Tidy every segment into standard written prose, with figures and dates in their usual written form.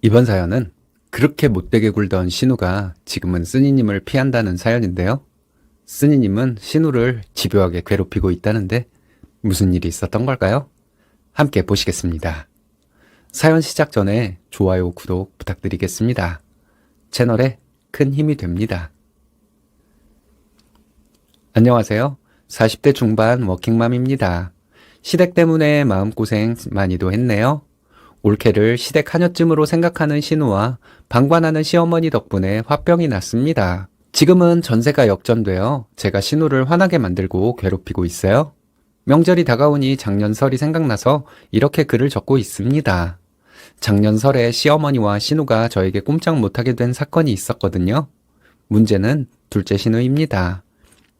이번 사연은 그렇게 못되게 굴던 신우가 지금은 쓰니님을 피한다는 사연인데요. 쓰니님은 신우를 집요하게 괴롭히고 있다는데 무슨 일이 있었던 걸까요? 함께 보시겠습니다. 사연 시작 전에 좋아요, 구독 부탁드리겠습니다. 채널에 큰 힘이 됩니다. 안녕하세요. 40대 중반 워킹맘입니다. 시댁 때문에 마음고생 많이도 했네요. 올케를 시댁 하녀쯤으로 생각하는 신우와 방관하는 시어머니 덕분에 화병이 났습니다. 지금은 전세가 역전되어 제가 신우를 화나게 만들고 괴롭히고 있어요. 명절이 다가오니 작년 설이 생각나서 이렇게 글을 적고 있습니다. 작년 설에 시어머니와 신우가 저에게 꼼짝 못하게 된 사건이 있었거든요. 문제는 둘째 신우입니다.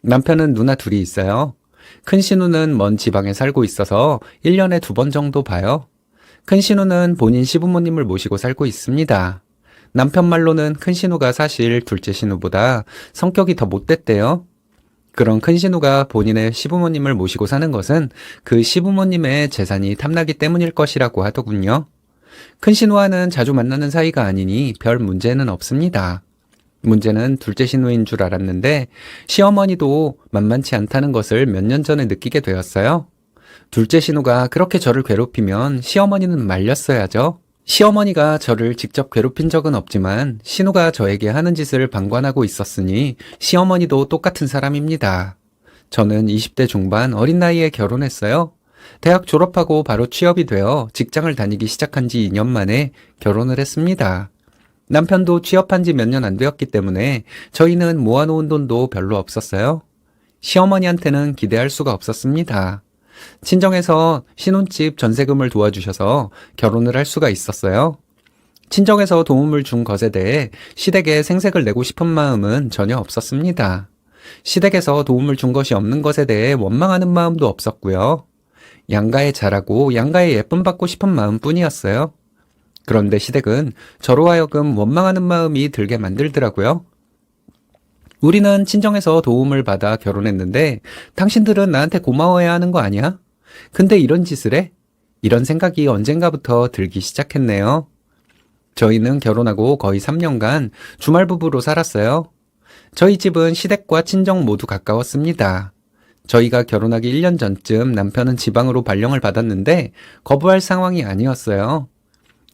남편은 누나 둘이 있어요. 큰 신우는 먼 지방에 살고 있어서 1년에 2번 정도 봐요. 큰 신우는 본인 시부모님을 모시고 살고 있습니다. 남편 말로는 큰 신우가 사실 둘째 신우보다 성격이 더 못됐대요. 그런 큰 신우가 본인의 시부모님을 모시고 사는 것은 그 시부모님의 재산이 탐나기 때문일 것이라고 하더군요. 큰 신우와는 자주 만나는 사이가 아니니 별 문제는 없습니다. 문제는 둘째 신우인 줄 알았는데 시어머니도 만만치 않다는 것을 몇 년 전에 느끼게 되었어요. 둘째 신우가 그렇게 저를 괴롭히면 시어머니는 말렸어야죠. 시어머니가 저를 직접 괴롭힌 적은 없지만 신우가 저에게 하는 짓을 방관하고 있었으니 시어머니도 똑같은 사람입니다. 저는 20대 중반 어린 나이에 결혼했어요. 대학 졸업하고 바로 취업이 되어 직장을 다니기 시작한 지 2년 만에 결혼을 했습니다. 남편도 취업한 지 몇 년 안 되었기 때문에 저희는 모아놓은 돈도 별로 없었어요. 시어머니한테는 기대할 수가 없었습니다. 친정에서 신혼집 전세금을 도와주셔서 결혼을 할 수가 있었어요. 친정에서 도움을 준 것에 대해 시댁에 생색을 내고 싶은 마음은 전혀 없었습니다. 시댁에서 도움을 준 것이 없는 것에 대해 원망하는 마음도 없었고요. 양가에 잘하고 양가에 예쁨 받고 싶은 마음뿐이었어요. 그런데 시댁은 저로 하여금 원망하는 마음이 들게 만들더라고요. 우리는 친정에서 도움을 받아 결혼했는데 당신들은 나한테 고마워해야 하는 거 아니야? 근데 이런 짓을 해? 이런 생각이 언젠가부터 들기 시작했네요. 저희는 결혼하고 거의 3년간 주말 부부로 살았어요. 저희 집은 시댁과 친정 모두 가까웠습니다. 저희가 결혼하기 1년 전쯤 남편은 지방으로 발령을 받았는데 거부할 상황이 아니었어요.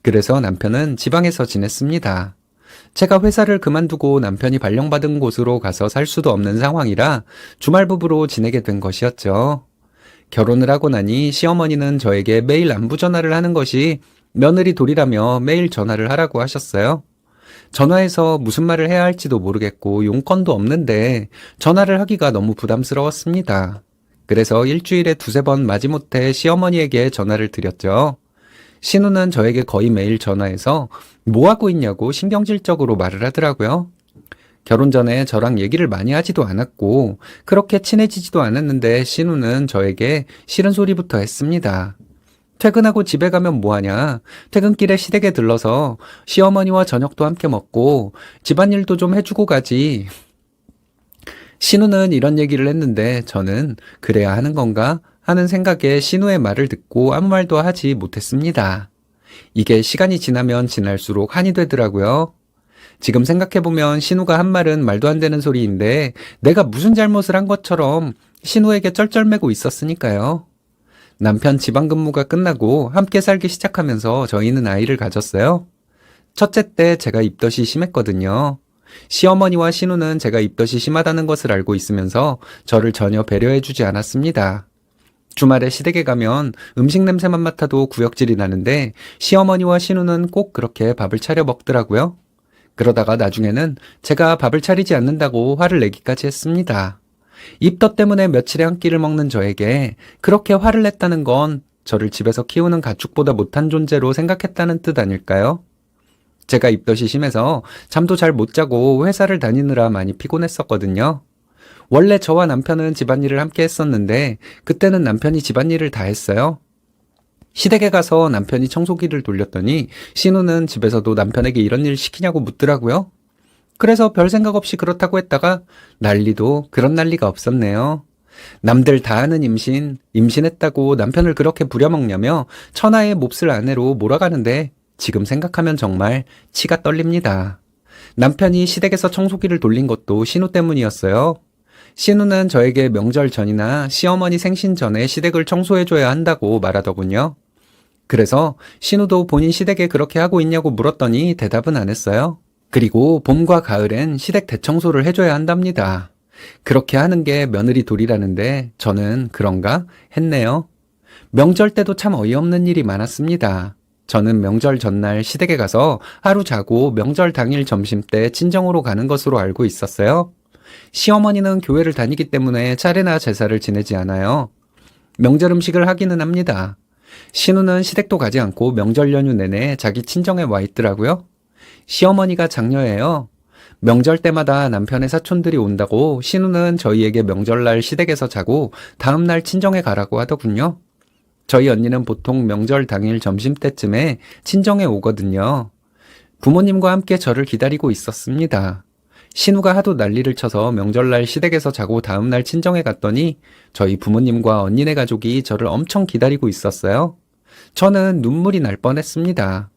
그래서 남편은 지방에서 지냈습니다. 제가 회사를 그만두고 남편이 발령받은 곳으로 가서 살 수도 없는 상황이라 주말 부부로 지내게 된 것이었죠. 결혼을 하고 나니 시어머니는 저에게 매일 안부 전화를 하는 것이 며느리 도리라며 매일 전화를 하라고 하셨어요. 전화해서 무슨 말을 해야 할지도 모르겠고 용건도 없는데 전화를 하기가 너무 부담스러웠습니다. 그래서 일주일에 2-3번 마지못해 시어머니에게 전화를 드렸죠. 신우는 저에게 거의 매일 전화해서 뭐 하고 있냐고 신경질적으로 말을 하더라고요. 결혼 전에 저랑 얘기를 많이 하지도 않았고 그렇게 친해지지도 않았는데 신우는 저에게 싫은 소리부터 했습니다. 퇴근하고 집에 가면 뭐하냐? 퇴근길에 시댁에 들러서 시어머니와 저녁도 함께 먹고 집안일도 좀 해주고 가지. 신우는 이런 얘기를 했는데 저는 그래야 하는 건가? 하는 생각에 신우의 말을 듣고 아무 말도 하지 못했습니다. 이게 시간이 지나면 지날수록 한이 되더라고요. 지금 생각해보면 신우가 한 말은 말도 안 되는 소리인데 내가 무슨 잘못을 한 것처럼 신우에게 쩔쩔매고 있었으니까요. 남편 지방근무가 끝나고 함께 살기 시작하면서 저희는 아이를 가졌어요. 첫째 때 제가 입덧이 심했거든요. 시어머니와 신우는 제가 입덧이 심하다는 것을 알고 있으면서 저를 전혀 배려해주지 않았습니다. 주말에 시댁에 가면 음식 냄새만 맡아도 구역질이 나는데 시어머니와 신우는 꼭 그렇게 밥을 차려 먹더라고요. 그러다가 나중에는 제가 밥을 차리지 않는다고 화를 내기까지 했습니다. 입덧 때문에 며칠에 한 끼를 먹는 저에게 그렇게 화를 냈다는 건 저를 집에서 키우는 가축보다 못한 존재로 생각했다는 뜻 아닐까요? 제가 입덧이 심해서 잠도 잘 못 자고 회사를 다니느라 많이 피곤했었거든요. 원래 저와 남편은 집안일을 함께 했었는데 그때는 남편이 집안일을 다 했어요. 시댁에 가서 남편이 청소기를 돌렸더니 신우는 집에서도 남편에게 이런 일 시키냐고 묻더라고요. 그래서 별 생각 없이 그렇다고 했다가 난리도 그런 난리가 없었네요. 남들 다 하는 임신했다고 남편을 그렇게 부려먹냐며 천하의 몹쓸 아내로 몰아가는데 지금 생각하면 정말 치가 떨립니다. 남편이 시댁에서 청소기를 돌린 것도 신우 때문이었어요. 신우는 저에게 명절 전이나 시어머니 생신 전에 시댁을 청소해줘야 한다고 말하더군요. 그래서 신우도 본인 시댁에 그렇게 하고 있냐고 물었더니 대답은 안 했어요. 그리고 봄과 가을엔 시댁 대청소를 해줘야 한답니다. 그렇게 하는 게 며느리 도리라는데 저는 그런가 했네요. 명절 때도 참 어이없는 일이 많았습니다. 저는 명절 전날 시댁에 가서 하루 자고 명절 당일 점심때 친정으로 가는 것으로 알고 있었어요. 시어머니는 교회를 다니기 때문에 차례나 제사를 지내지 않아요. 명절 음식을 하기는 합니다. 신우는 시댁도 가지 않고 명절 연휴 내내 자기 친정에 와 있더라고요. 시어머니가 장녀예요. 명절 때마다 남편의 사촌들이 온다고 신우는 저희에게 명절날 시댁에서 자고 다음날 친정에 가라고 하더군요. 저희 언니는 보통 명절 당일 점심때쯤에 친정에 오거든요. 부모님과 함께 저를 기다리고 있었습니다. 신우가 하도 난리를 쳐서 명절날 시댁에서 자고 다음날 친정에 갔더니 저희 부모님과 언니네 가족이 저를 엄청 기다리고 있었어요. 저는 눈물이 날 뻔했습니다.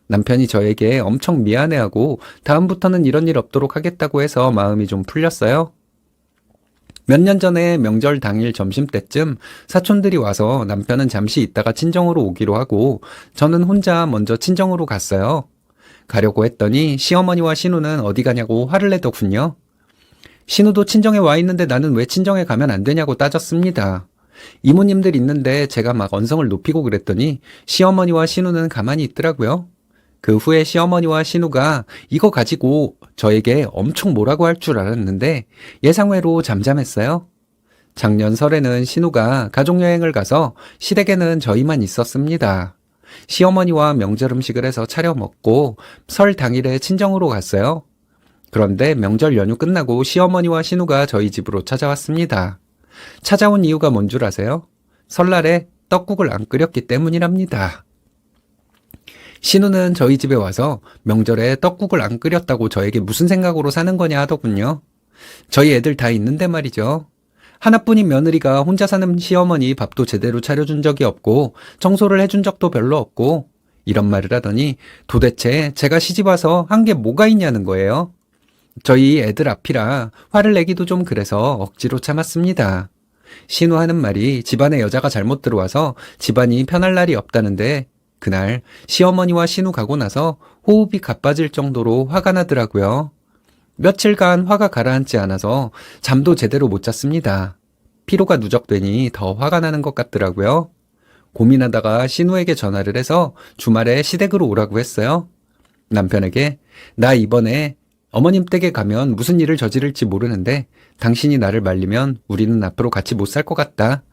남편이 저에게 엄청 미안해하고 다음부터는 이런 일 없도록 하겠다고 해서 마음이 좀 풀렸어요. 몇 년 전에 명절 당일 점심때쯤 사촌들이 와서 남편은 잠시 있다가 친정으로 오기로 하고 저는 혼자 먼저 친정으로 갔어요. 가려고 했더니 시어머니와 신우는 어디 가냐고 화를 내더군요. 신우도 친정에 와 있는데 나는 왜 친정에 가면 안 되냐고 따졌습니다. 이모님들 있는데 제가 막 언성을 높이고 그랬더니 시어머니와 신우는 가만히 있더라고요. 그 후에 시어머니와 신우가 이거 가지고 저에게 엄청 뭐라고 할 줄 알았는데 예상외로 잠잠했어요. 작년 설에는 신우가 가족여행을 가서 시댁에는 저희만 있었습니다. 시어머니와 명절 음식을 해서 차려 먹고 설 당일에 친정으로 갔어요. 그런데 명절 연휴 끝나고 시어머니와 신우가 저희 집으로 찾아왔습니다. 찾아온 이유가 뭔 줄 아세요? 설날에 떡국을 안 끓였기 때문이랍니다. 신우는 저희 집에 와서 명절에 떡국을 안 끓였다고 저에게 무슨 생각으로 사는 거냐 하더군요. 저희 애들 다 있는데 말이죠. 하나뿐인 며느리가 혼자 사는 시어머니 밥도 제대로 차려준 적이 없고 청소를 해준 적도 별로 없고 이런 말을 하더니 도대체 제가 시집와서 한 게 뭐가 있냐는 거예요. 저희 애들 앞이라 화를 내기도 좀 그래서 억지로 참았습니다. 신우 하는 말이 집안에 여자가 잘못 들어와서 집안이 편할 날이 없다는데 그날 시어머니와 신우 가고 나서 호흡이 가빠질 정도로 화가 나더라고요. 며칠간 화가 가라앉지 않아서 잠도 제대로 못 잤습니다. 피로가 누적되니 더 화가 나는 것 같더라고요. 고민하다가 신우에게 전화를 해서 주말에 시댁으로 오라고 했어요. 남편에게 나 이번에 어머님 댁에 가면 무슨 일을 저지를지 모르는데 당신이 나를 말리면 우리는 앞으로 같이 못 살 것 같다.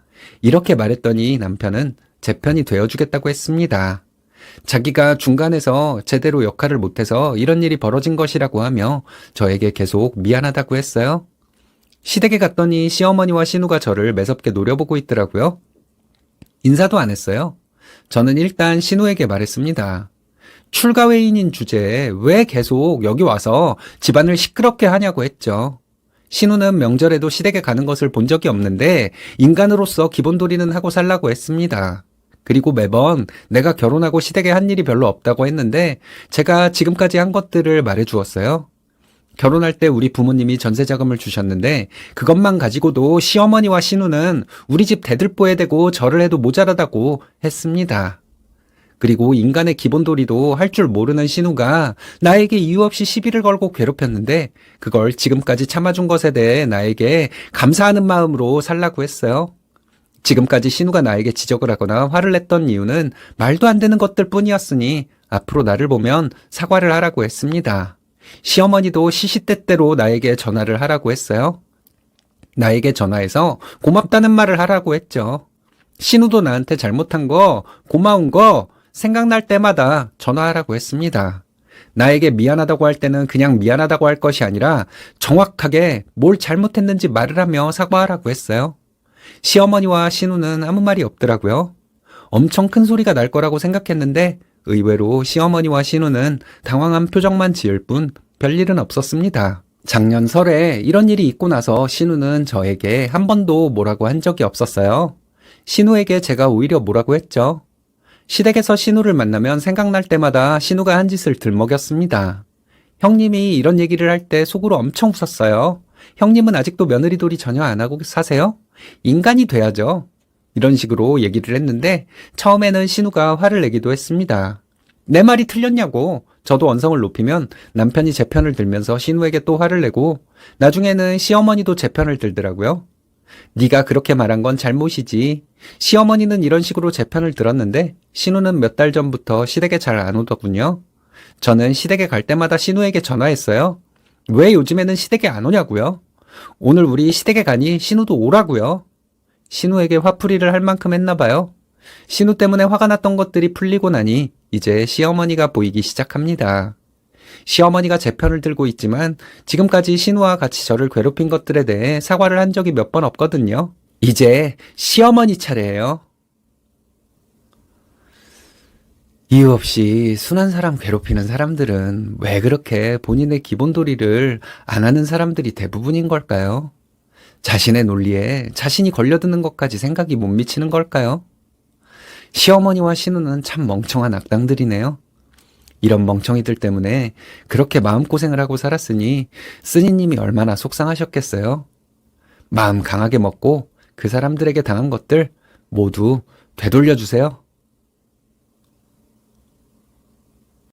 이렇게 말했더니 남편은 제 편이 되어주겠다고 했습니다. 자기가 중간에서 제대로 역할을 못해서 이런 일이 벌어진 것이라고 하며 저에게 계속 미안하다고 했어요. 시댁에 갔더니 시어머니와 신우가 저를 매섭게 노려보고 있더라고요. 인사도 안 했어요. 저는 일단 신우에게 말했습니다. 출가회인인 주제에 왜 계속 여기 와서 집안을 시끄럽게 하냐고 했죠. 신우는 명절에도 시댁에 가는 것을 본 적이 없는데 인간으로서 기본도리는 하고 살라고 했습니다. 그리고 매번 내가 결혼하고 시댁에 한 일이 별로 없다고 했는데 제가 지금까지 한 것들을 말해 주었어요. 결혼할 때 우리 부모님이 전세자금을 주셨는데 그것만 가지고도 시어머니와 신우는 우리 집 대들보에 대고 절을 해도 모자라다고 했습니다. 그리고 인간의 기본도리도 할 줄 모르는 신우가 나에게 이유 없이 시비를 걸고 괴롭혔는데 그걸 지금까지 참아준 것에 대해 나에게 감사하는 마음으로 살라고 했어요. 지금까지 신우가 나에게 지적을 하거나 화를 냈던 이유는 말도 안 되는 것들 뿐이었으니 앞으로 나를 보면 사과를 하라고 했습니다. 시어머니도 시시때때로 나에게 전화를 하라고 했어요. 나에게 전화해서 고맙다는 말을 하라고 했죠. 신우도 나한테 잘못한 거, 고마운 거 생각날 때마다 전화하라고 했습니다. 나에게 미안하다고 할 때는 그냥 미안하다고 할 것이 아니라 정확하게 뭘 잘못했는지 말을 하며 사과하라고 했어요. 시어머니와 신우는 아무 말이 없더라고요. 엄청 큰 소리가 날 거라고 생각했는데 의외로 시어머니와 신우는 당황한 표정만 지을 뿐 별일은 없었습니다. 작년 설에 이런 일이 있고 나서 신우는 저에게 한 번도 뭐라고 한 적이 없었어요. 신우에게 제가 오히려 뭐라고 했죠. 시댁에서 신우를 만나면 생각날 때마다 신우가 한 짓을 들먹였습니다. 형님이 이런 얘기를 할 때 속으로 엄청 웃었어요. 형님은 아직도 며느리돌이 전혀 안 하고 사세요? 인간이 돼야죠. 이런 식으로 얘기를 했는데 처음에는 신우가 화를 내기도 했습니다. 내 말이 틀렸냐고. 저도 언성을 높이면 남편이 제 편을 들면서 신우에게 또 화를 내고 나중에는 시어머니도 제 편을 들더라고요. 네가 그렇게 말한 건 잘못이지. 시어머니는 이런 식으로 제 편을 들었는데 신우는 몇 달 전부터 시댁에 잘 안 오더군요. 저는 시댁에 갈 때마다 신우에게 전화했어요. 왜 요즘에는 시댁에 안 오냐고요? 오늘 우리 시댁에 가니 신우도 오라고요. 신우에게 화풀이를 할 만큼 했나 봐요. 신우 때문에 화가 났던 것들이 풀리고 나니 이제 시어머니가 보이기 시작합니다. 시어머니가 제 편을 들고 있지만 지금까지 신우와 같이 저를 괴롭힌 것들에 대해 사과를 한 적이 몇 번 없거든요. 이제 시어머니 차례예요. 이유 없이 순한 사람 괴롭히는 사람들은 왜 그렇게 본인의 기본 도리를 안 하는 사람들이 대부분인 걸까요? 자신의 논리에 자신이 걸려드는 것까지 생각이 못 미치는 걸까요? 시어머니와 신우는 참 멍청한 악당들이네요. 이런 멍청이들 때문에 그렇게 마음고생을 하고 살았으니 쓰니님이 얼마나 속상하셨겠어요. 마음 강하게 먹고 그 사람들에게 당한 것들 모두 되돌려주세요.